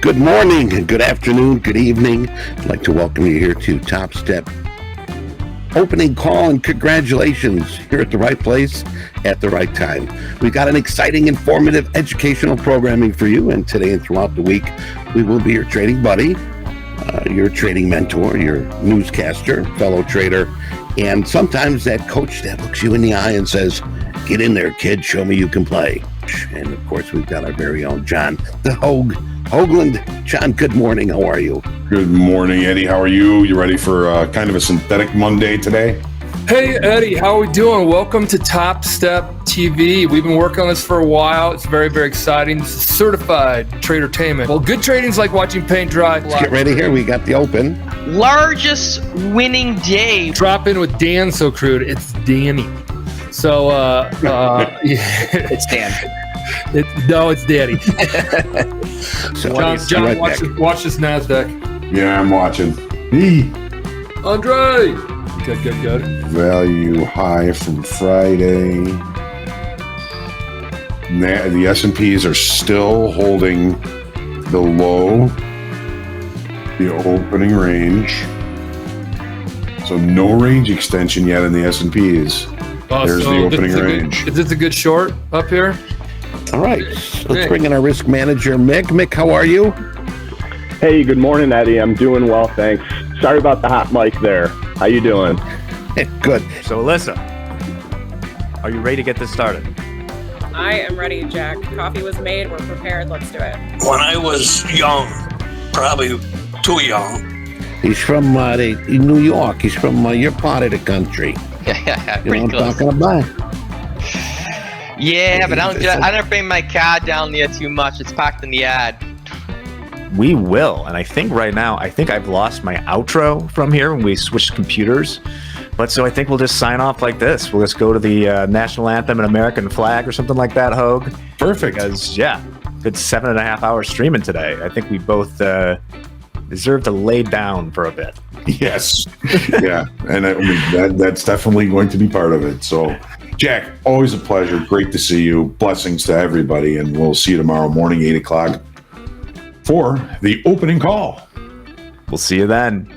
Good morning, good afternoon, good evening. I'd like to welcome you here to Topstep opening call, and congratulations. You're at the right place at the right time. We've got an exciting, informative, educational programming for you, and today and throughout the week, we will be your trading buddy, your trading mentor, your newscaster, fellow trader, and sometimes that coach that looks you in the eye and says, "Get in there, kid, show me you can play." And of course, we've got our very own John, the Hoagland. John, good morning. How are you? Good morning, Eddie. How are you? You ready for kind of a synthetic Monday today? Hey, Eddie. How are we doing? Welcome to TopstepTV. We've been working on this for a while. It's very, very exciting. This is certified tradertainment. Well, good trading's like watching paint dry. Let's get ready here. We got the open. Largest winning day. Drop in with Dan So Crude. It's Danny. So, It's Dan. No, it's Danny. So, John, right watch this NASDAQ. Yeah, I'm watching. Andre! Good. Value high from Friday. The S&Ps are still holding below the opening range. So no range extension yet in the S&Ps. There's the opening range. Is this a good short up here? All right. Let's bring in our risk manager, Mick. Mick, how are you? Hey, good morning, Eddie. I'm doing well, thanks. Sorry about the hot mic there. How you doing? Good. So, Alyssa, are you ready to get this started? I am ready, Jack. Coffee was made. We're prepared. Let's do it. When I was young, probably too young. He's from New York. He's from your part of the country. Yeah, You know what pretty I'm close. talking about? Yeah, but I don't bring my car down there too much. It's packed in the ad. We will. And I think right now, I've lost my outro from here when we switched computers. But so I think we'll just sign off like this. We'll just go to the national anthem and American flag or something like that, Hoag. Perfect. Because, yeah, good 7.5 hours streaming today. I think we both deserve to lay down for a bit. Yes. Yeah. And I mean, that's definitely going to be part of it. So, Jack, always a pleasure. Great to see you. Blessings to everybody. And we'll see you tomorrow morning, 8 o'clock, for the opening call. We'll see you then.